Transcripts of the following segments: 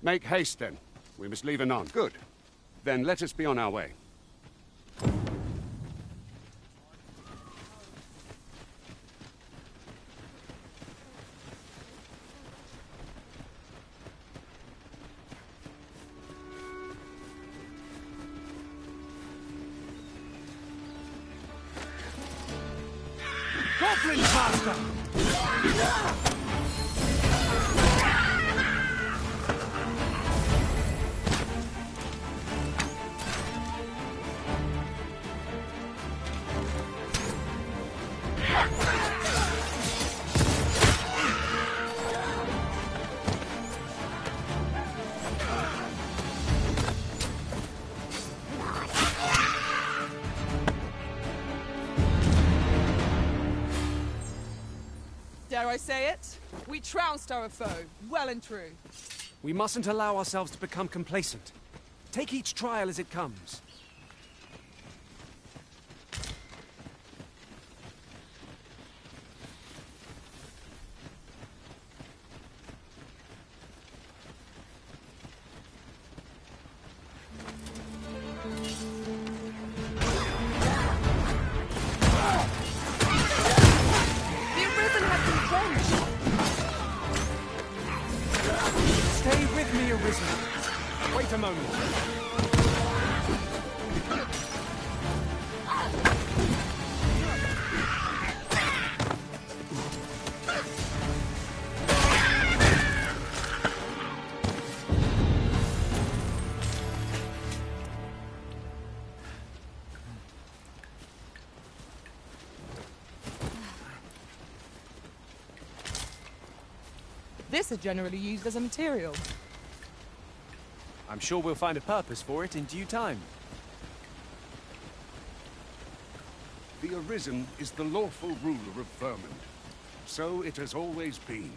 Make haste, then. We must leave anon. Good. Then let us be on our way. Goblin Master! Dare I say it? We trounced our foe, well and true. We mustn't allow ourselves to become complacent. Take each trial as it comes. Stay with me, Arisen. Wait a moment. This is generally used as a material. I'm sure we'll find a purpose for it in due time. The Arisen is the lawful ruler of Vermund. So it has always been.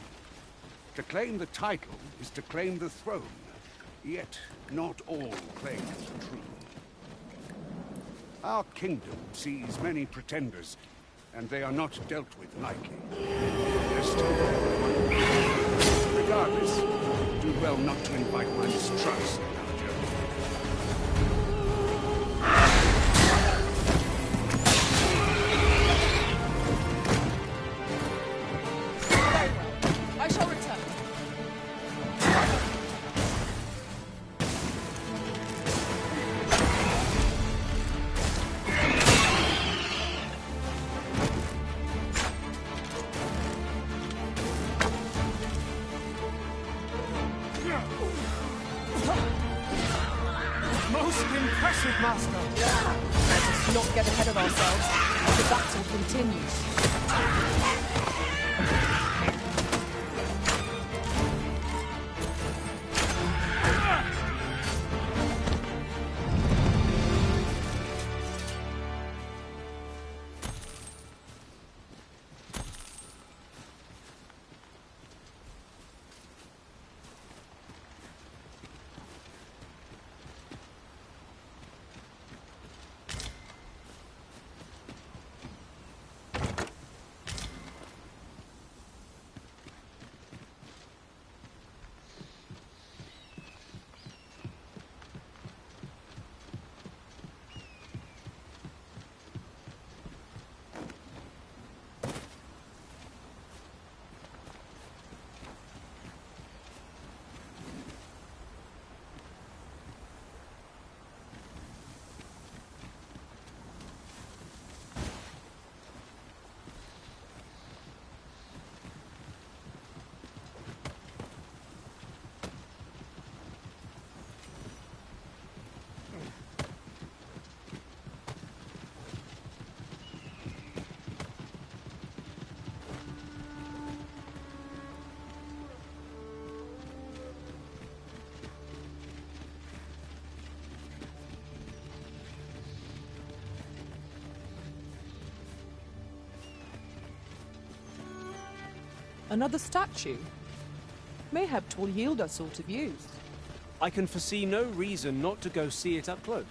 To claim the title is to claim the throne. Yet, not all claims true. Our kingdom sees many pretenders, and they are not dealt with lightly. Regardless, do well not to invite my mistrust in our journey. Very well. I shall return. Most impressive, Master! Let us not get ahead of ourselves as the battle continues. Another statue? Mayhap 'twill yield us all to views. I can foresee no reason not to go see it up close.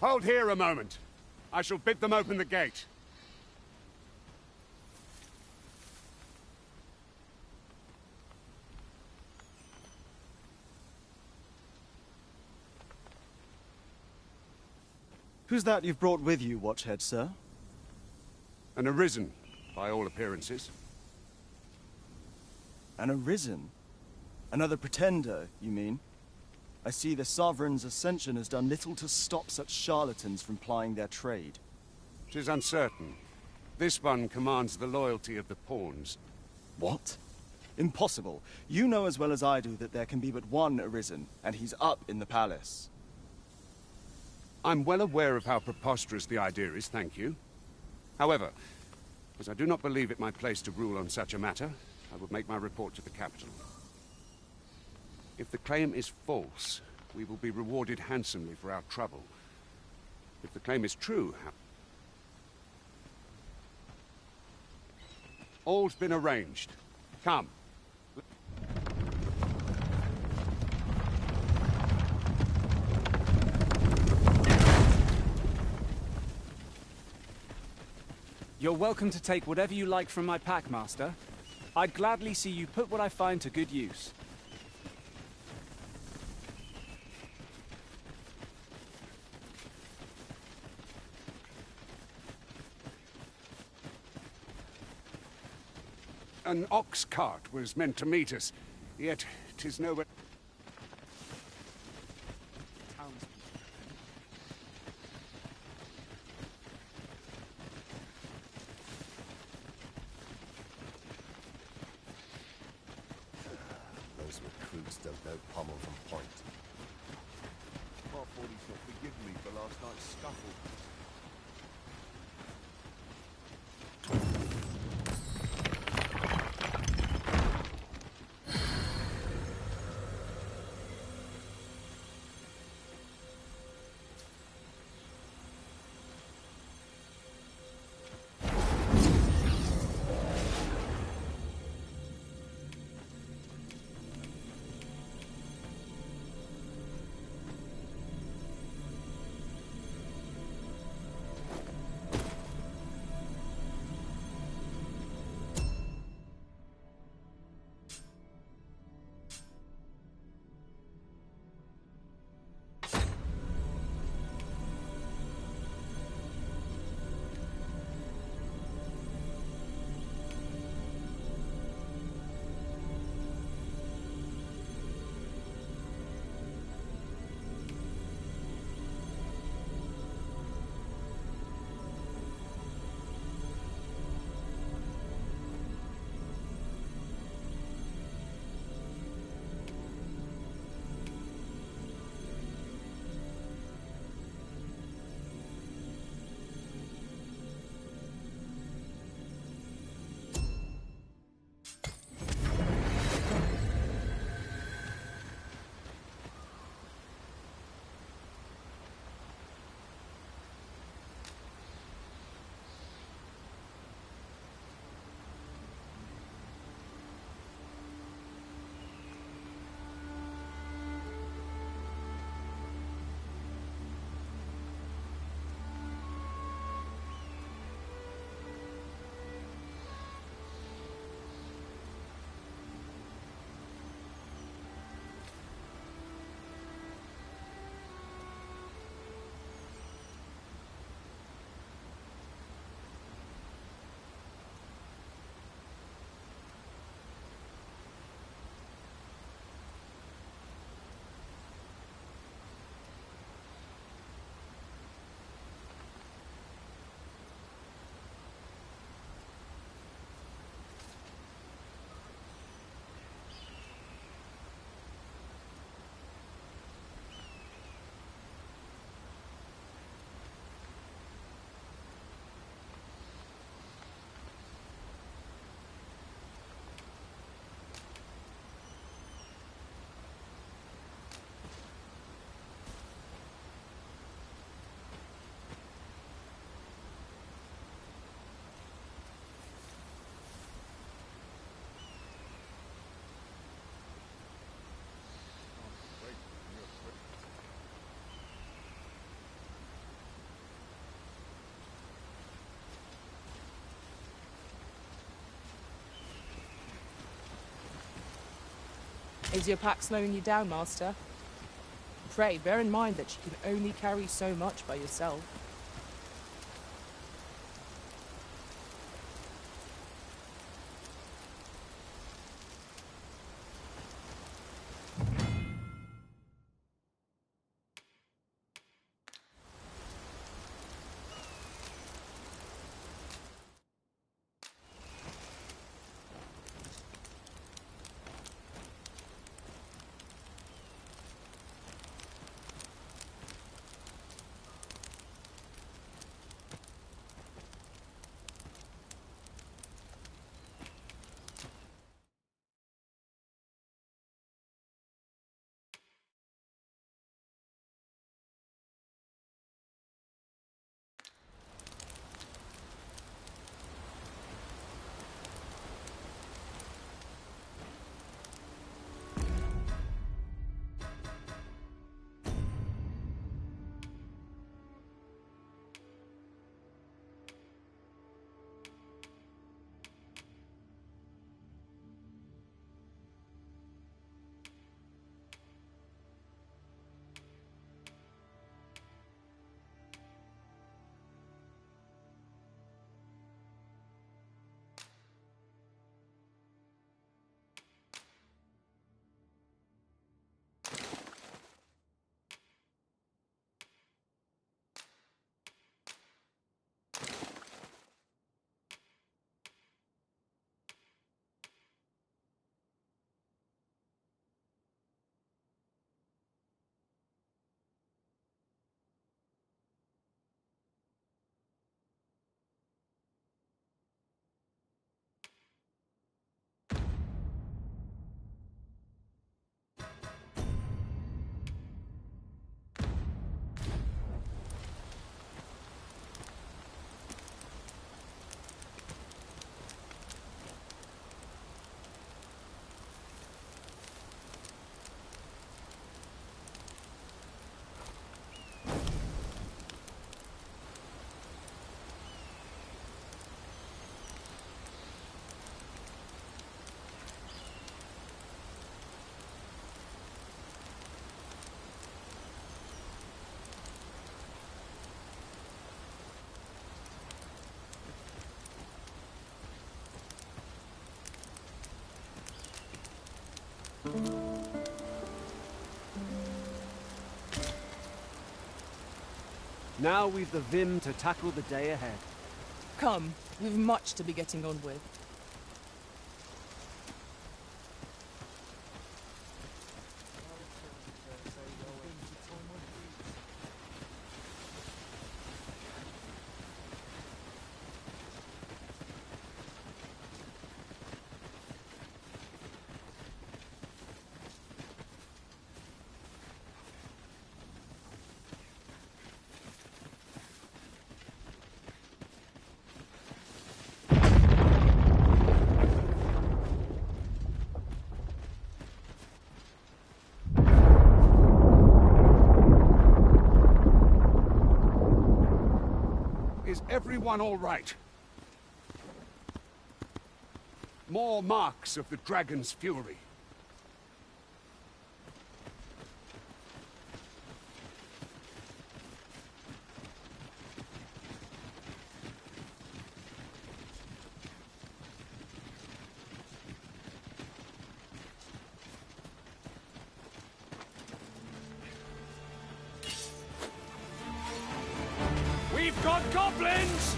Hold here a moment. I shall bid them open the gate. Who's that you've brought with you, Watchhead, sir? An Arisen, by all appearances. An Arisen? Another pretender, you mean? I see the Sovereign's ascension has done little to stop such charlatans from plying their trade. 'Tis uncertain. This one commands the loyalty of the pawns. What? Impossible. You know as well as I do that there can be but one Arisen, and he's up in the palace. I'm well aware of how preposterous the idea is, thank you. However, as I do not believe it my place to rule on such a matter, I will make my report to the capital. If the claim is false, we will be rewarded handsomely for our trouble. If the claim is true, all's been arranged. Come. You're welcome to take whatever you like from my pack, Master. I'd gladly see you put what I find to good use. An ox cart was meant to meet us, yet 'tis nowhere. Those recruits don't know pommel from point. Half body's not forgiven me for last night's scuffle. Is your pack slowing you down, Master? Pray, bear in mind that you can only carry so much by yourself. Now we've the vim to tackle the day ahead. Come, we've much to be getting on with. Is everyone all right? More marks of the dragon's fury. We've got goblins!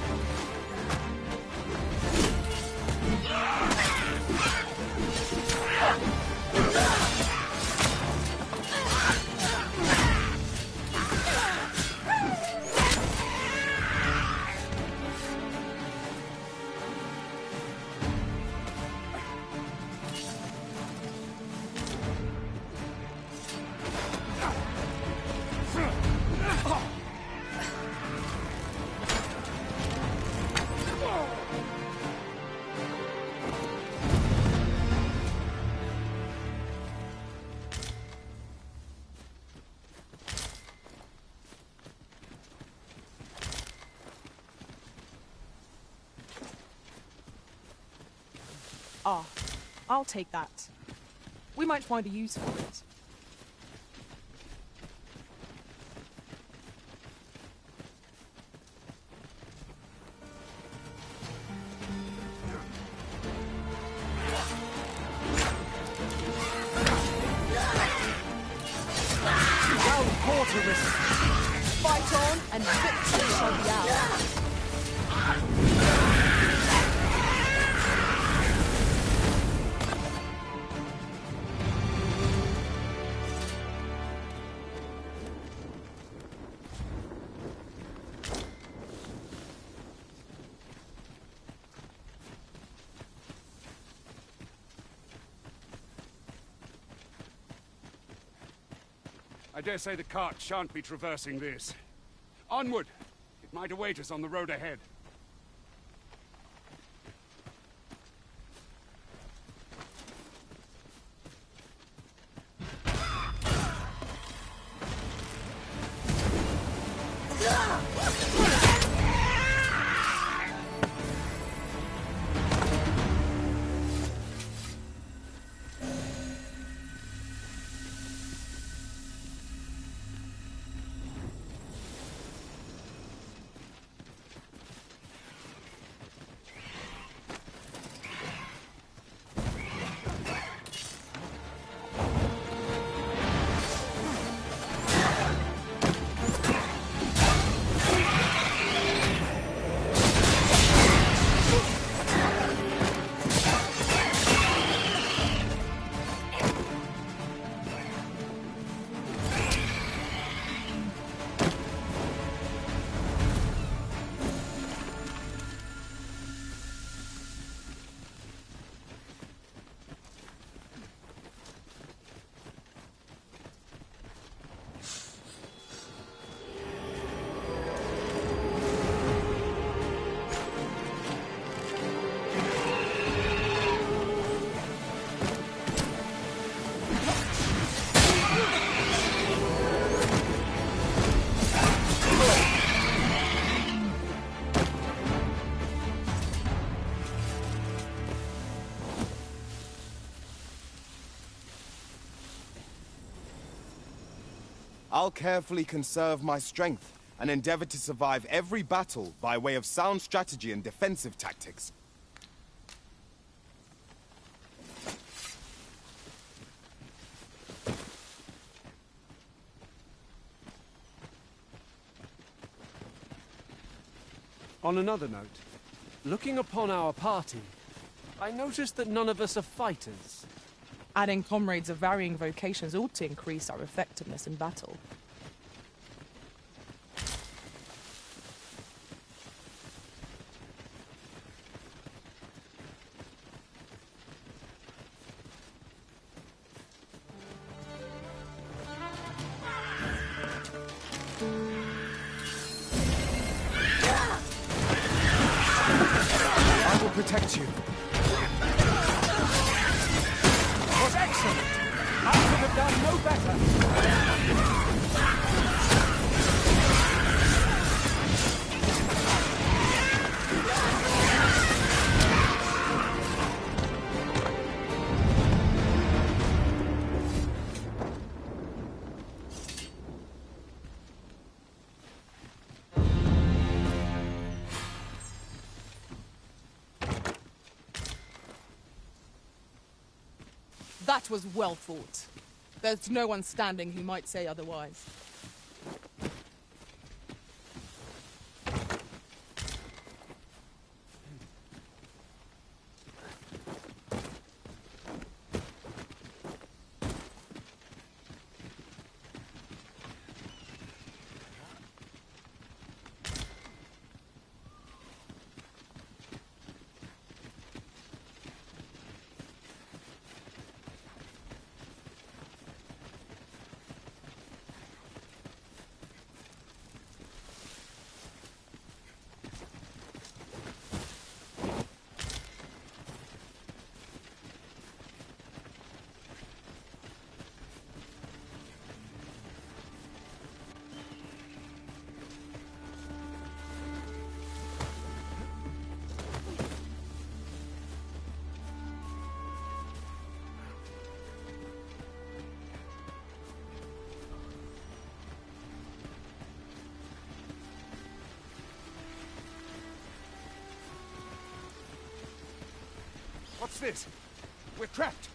Ah, I'll take that. We might find a use for it. Fight on, and victory shall be ours. I dare say the cart shan't be traversing this. Onward! It might await us on the road ahead. I'll carefully conserve my strength and endeavor to survive every battle by way of sound strategy and defensive tactics. On another note, looking upon our party, I noticed that none of us are fighters. Adding comrades of varying vocations ought to increase our effectiveness in battle. I will protect you. Was excellent. I could have done no better. That was well fought. There's no one standing who might say otherwise. What's this? We're trapped.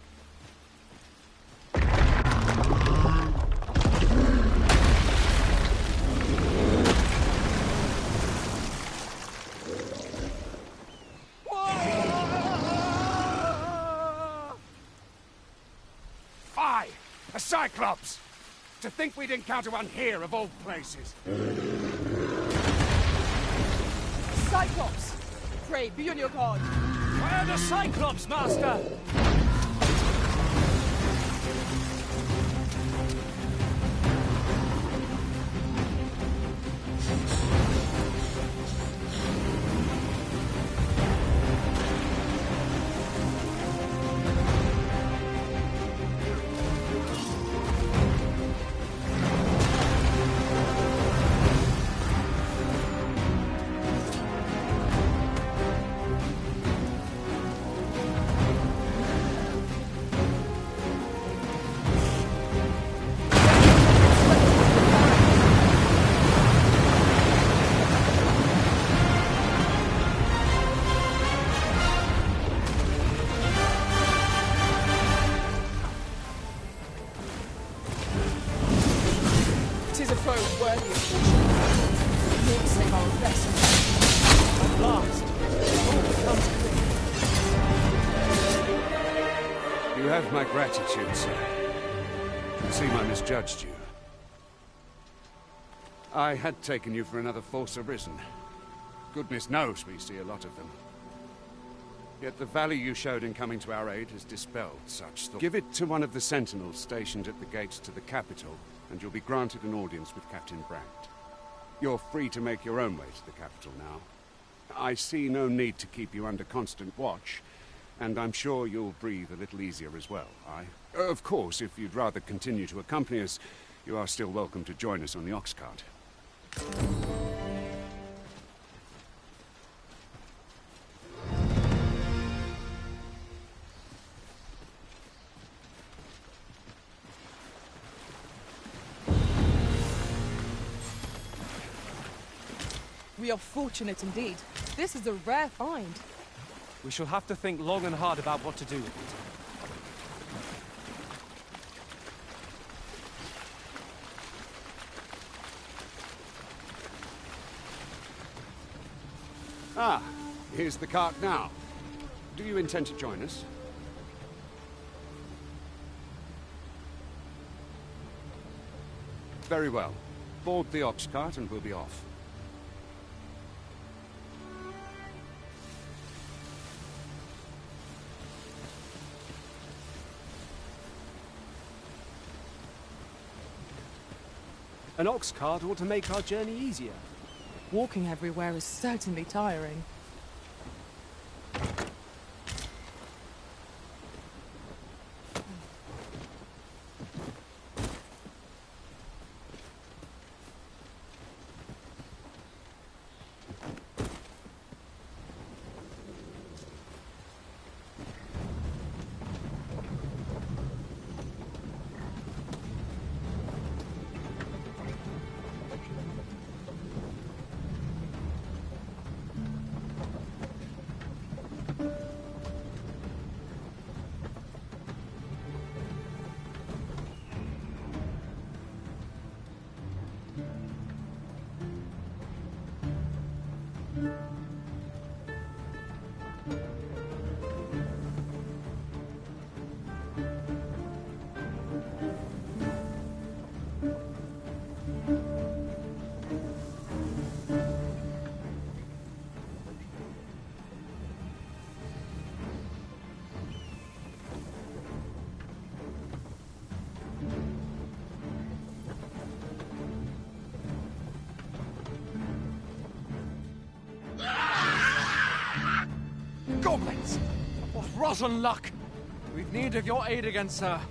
Fie! A Cyclops! To think we'd encounter one here of all places. Cyclops! Pray, be on your guard. Where are the Cyclops, Master? Tis a foe worthy of fortune. Naught save our best. At last, it all becomes clear. You have my gratitude, sir. It seems I misjudged you. I had taken you for another Force Arisen. Goodness knows we see a lot of them. Yet the value you showed in coming to our aid has dispelled such thoughts. Give it to one of the sentinels stationed at the gates to the capital, and you'll be granted an audience with Captain Brandt. You're free to make your own way to the capital now. I see no need to keep you under constant watch, and I'm sure you'll breathe a little easier as well, aye? Of course, if you'd rather continue to accompany us, you are still welcome to join us on the ox cart. We are fortunate indeed. This is a rare find. We shall have to think long and hard about what to do with it. Ah, here's the cart now. Do you intend to join us? Very well. Board the ox cart and we'll be off. An ox cart ought to make our journey easier. Walking everywhere is certainly tiring. Goblins! What rotten luck! We've need of your aid against her.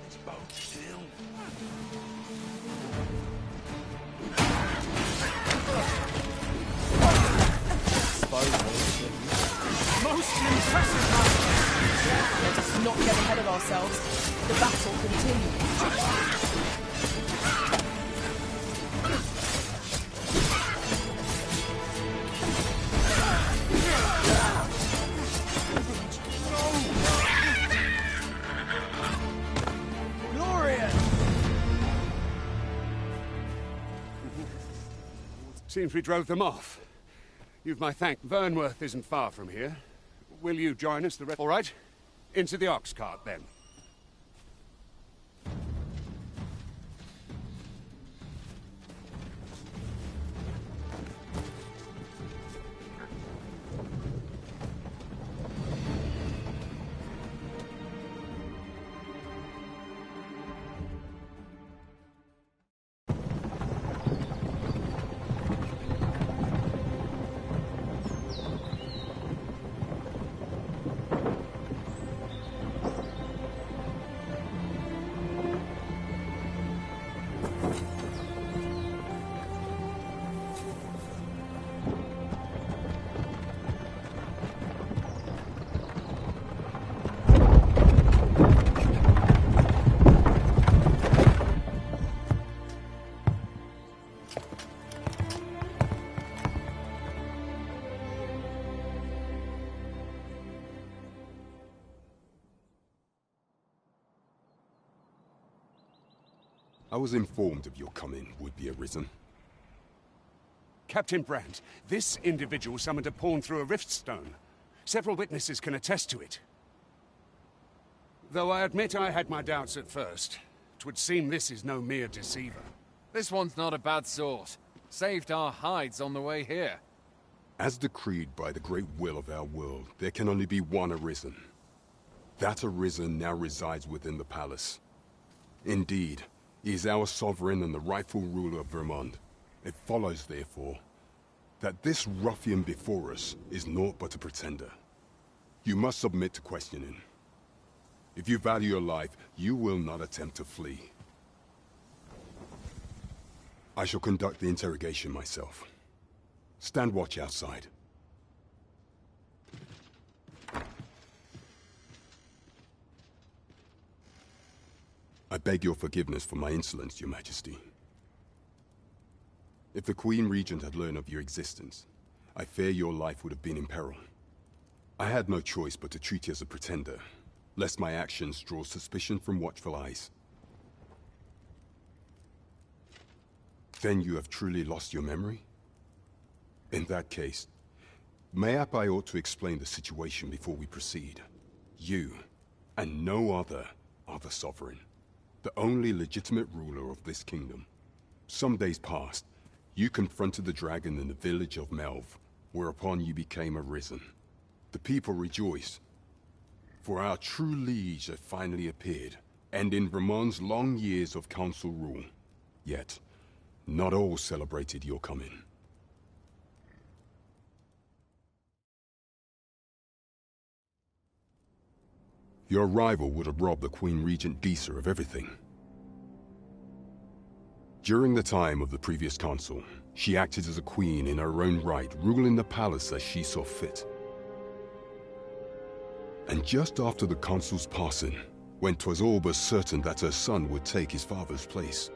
This boat still. Most impressive, Master! Let us not get ahead of ourselves. The battle continues. Seems we drove them off. You've my thanks. Vernworth isn't far from here. Will you join us All right. Into the ox cart, then. I was informed of your coming would be arisen. Captain Brandt, this individual summoned a pawn through a rift stone. Several witnesses can attest to it. Though I admit I had my doubts at first. 'Twould seem this is no mere deceiver. This one's not a bad sort. Saved our hides on the way here. As decreed by the great will of our world, there can only be one arisen. That arisen now resides within the palace. Indeed, he is our sovereign and the rightful ruler of Vermont. It follows, therefore, that this ruffian before us is naught but a pretender. You must submit to questioning. If you value your life, you will not attempt to flee. I shall conduct the interrogation myself. Stand watch outside. I beg your forgiveness for my insolence, Your Majesty. If the Queen Regent had learned of your existence, I fear your life would have been in peril. I had no choice but to treat you as a pretender, lest my actions draw suspicion from watchful eyes. Then you have truly lost your memory? In that case, mayhap I ought to explain the situation before we proceed. You, and no other, are the sovereign. The only legitimate ruler of this kingdom. Some days past, you confronted the dragon in the village of Melv, whereupon you became arisen. The people rejoiced, for our true liege had finally appeared, and in Vermont's long years of council rule. Yet, not all celebrated your coming. Your arrival would have robbed the Queen Regent Disa of everything. During the time of the previous council, she acted as a queen in her own right, ruling the palace as she saw fit. And just after the council's passing, when 'twas all but certain that her son would take his father's place,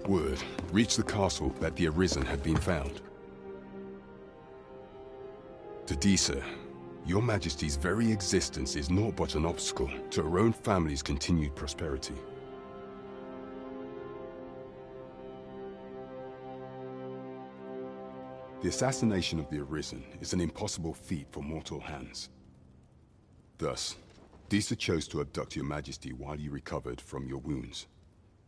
word reached the castle that the Arisen had been found. To Disa, Your Majesty's very existence is naught but an obstacle to her own family's continued prosperity. The assassination of the Arisen is an impossible feat for mortal hands. Thus, Disa chose to abduct Your Majesty while you recovered from your wounds,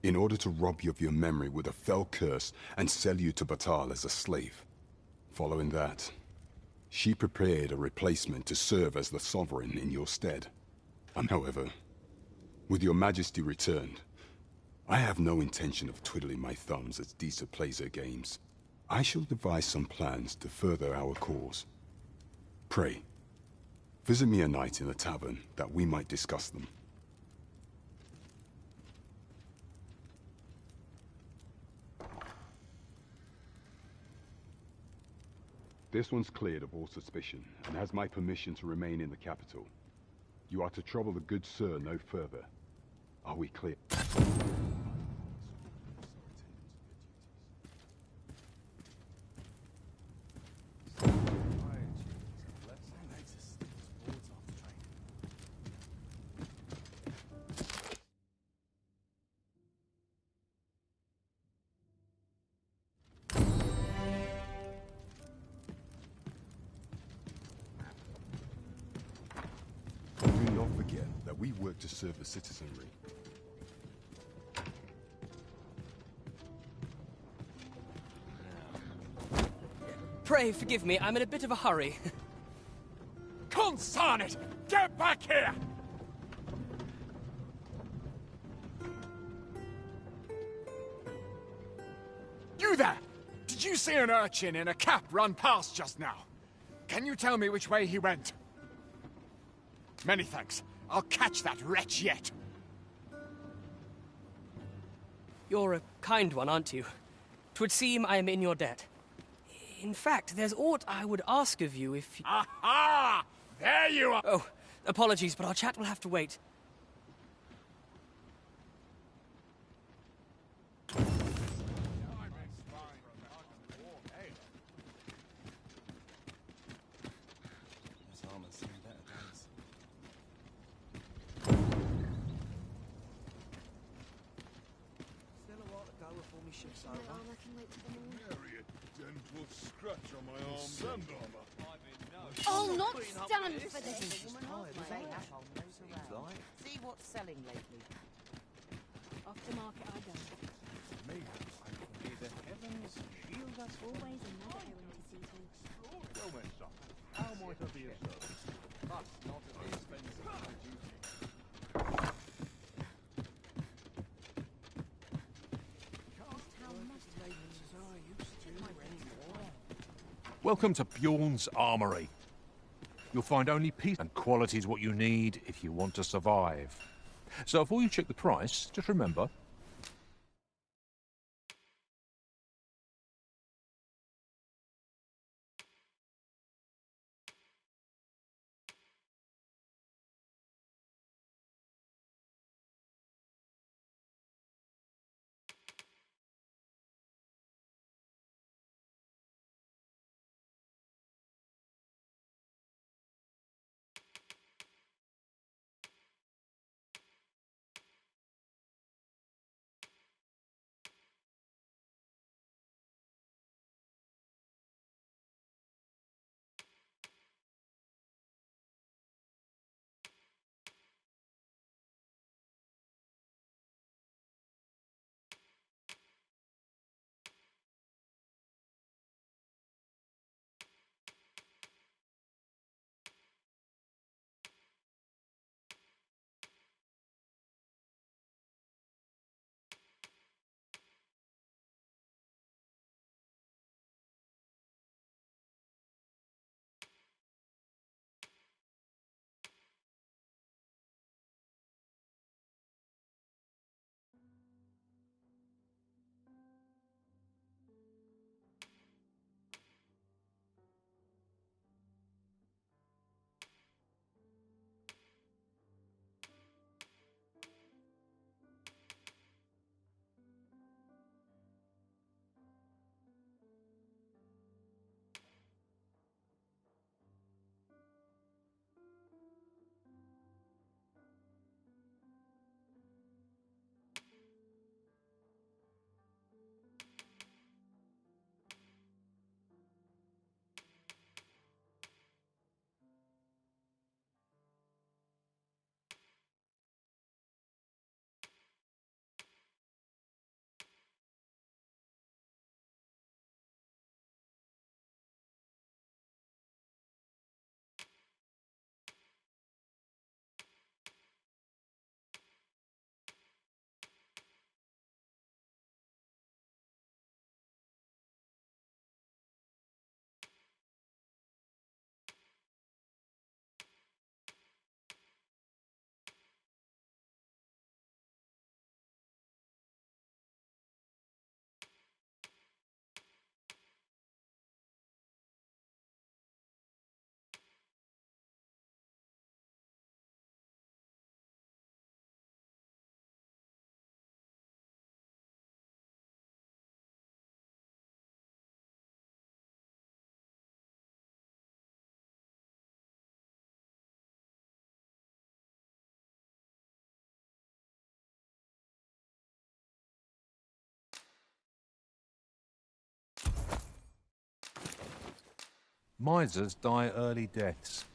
in order to rob you of your memory with a fell curse and sell you to Batal as a slave. Following that, she prepared a replacement to serve as the sovereign in your stead. However, with Your Majesty returned, I have no intention of twiddling my thumbs as Disa plays her games. I shall devise some plans to further our cause. Pray, visit me a night in the tavern that we might discuss them. This one's cleared of all suspicion, and has my permission to remain in the capital. You are to trouble the good sir no further. Are we clear? We work to serve the citizenry. Pray forgive me, I'm in a bit of a hurry. Consarn it! Get back here! You there! Did you see an urchin in a cap run past just now? Can you tell me which way he went? Many thanks. I'll catch that wretch yet. You're a kind one, aren't you? 'Twould seem I am in your debt. In fact, there's aught I would ask of you if you... Aha! There you are! Oh, apologies, but our chat will have to wait. I'll not stand for this! See what's selling lately. Off the market I go. May the heavens shield us. Always another errand to see to. Well then, son, how might I be of service? Must not at the expense of my duty. Welcome to Bjorn's Armory. You'll find only peace and quality is what you need if you want to survive. So before you check the price, just remember, misers die early deaths.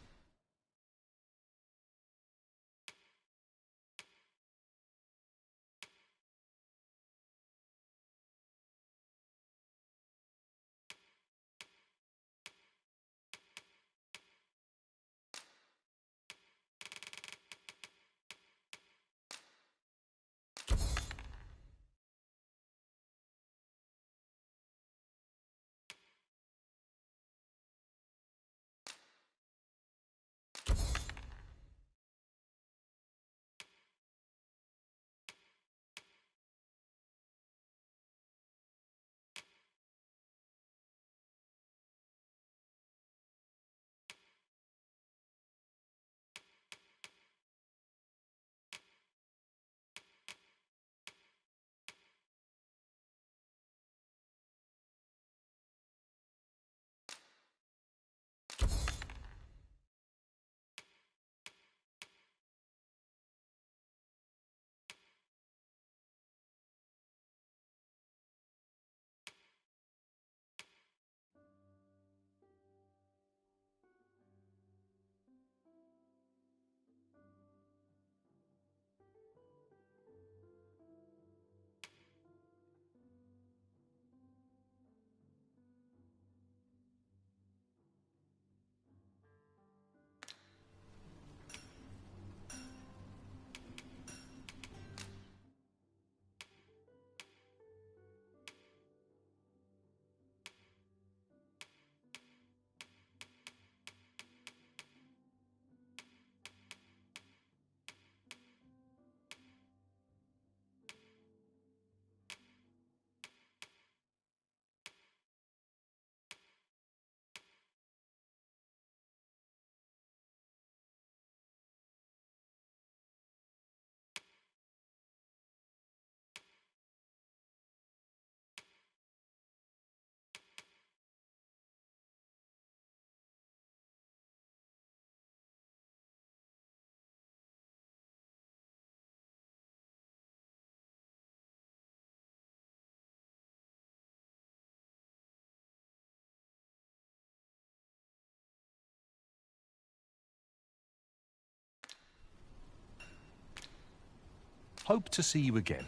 Hope to see you again.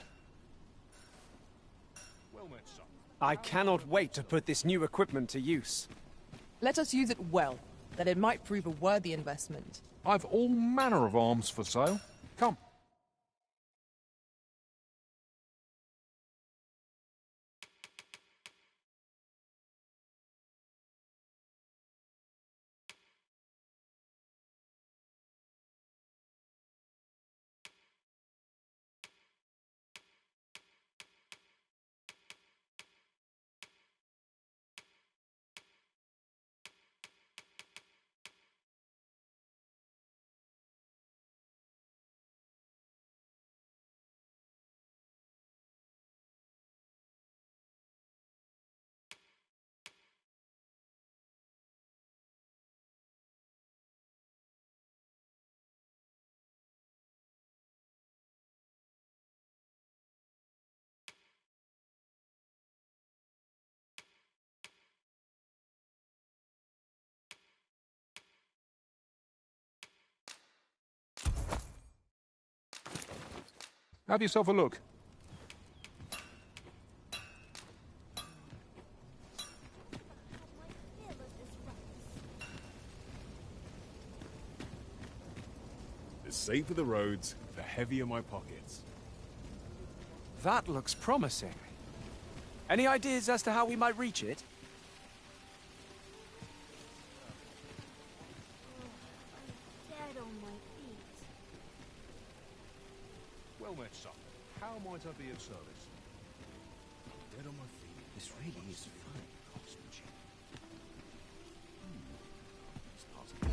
I cannot wait to put this new equipment to use. Let us use it well, that it might prove a worthy investment. I've all manner of arms for sale. Come. Have yourself a look. The safer the roads, the heavier my pockets. That looks promising. Any ideas as to how we might reach it? Dead on my feet. Well met, son. How might I be of service? Dead on my feet. This really is fine craftsmanship. It's possible.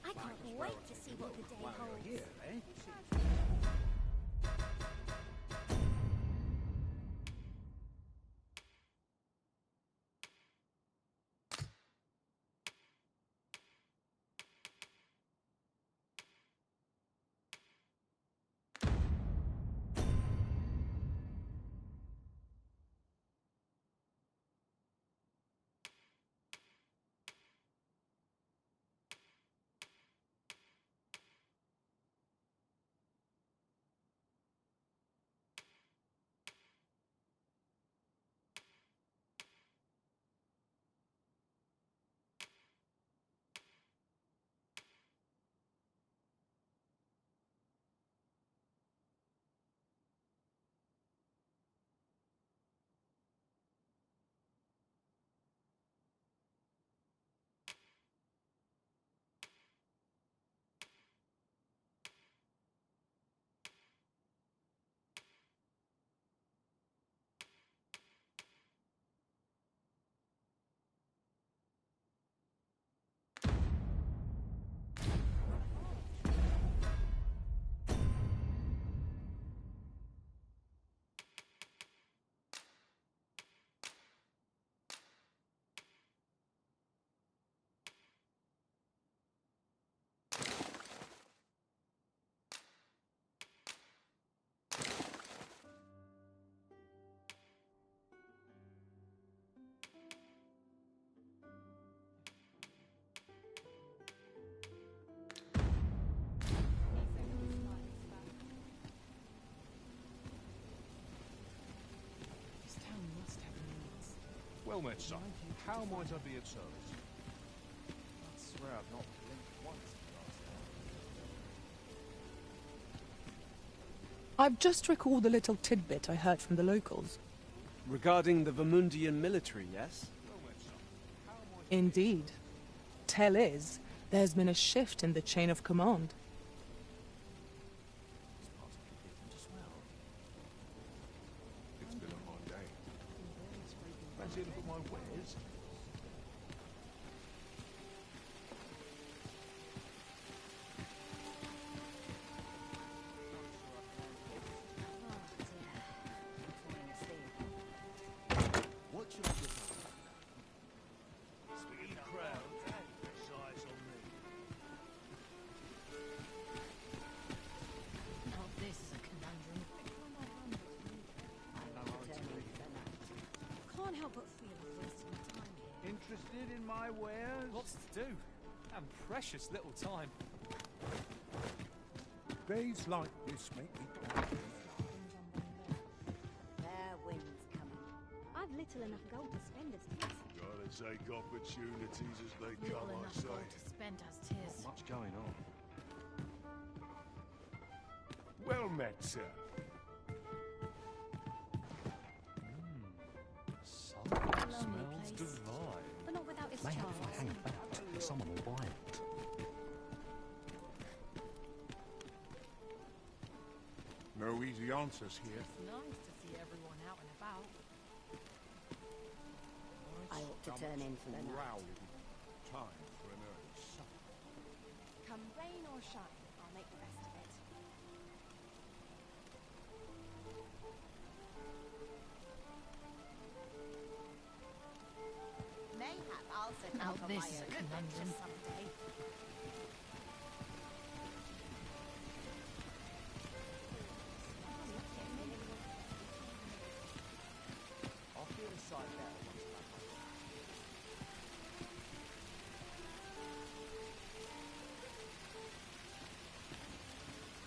I can't wait to see what the day holds. Well met, son. How might I be of service? I swear I've not blinked once in the last hour. I've just recalled a little tidbit I heard from the locals. Regarding the Vermundian military, yes? Indeed. Tell is, there's been a shift in the chain of command. It's been a hard day. Fancy a look at my wares? Can't help but feel I've wasted my time here. Interested in my wares? Lots to do, and precious little time. Days like this make me Fair wind's coming. I've little enough gold to spend as tis. Gotta take opportunities as they Little come, I enough say. gold to spend as tis. Much going on. well met, sir. Smells divine. But not without its charms. Someone wild. No easy answers here. It's nice to see everyone out and about. I ought to turn in for the night. Rowdy. Time for an early supper. Come rain or shine, I'll make the best of it. Mayhap I'll set Now out on this my is a own conundrum. adventure someday. I'll feel the side better once I'm back.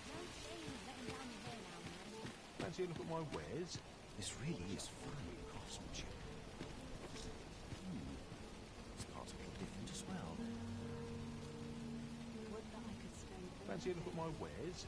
No shame letting down your hair now and then. Fancy a look at my wares? This really is fine craftsmanship. This part's a bit different as well. Would that I could spend all Fancy a look at my wares?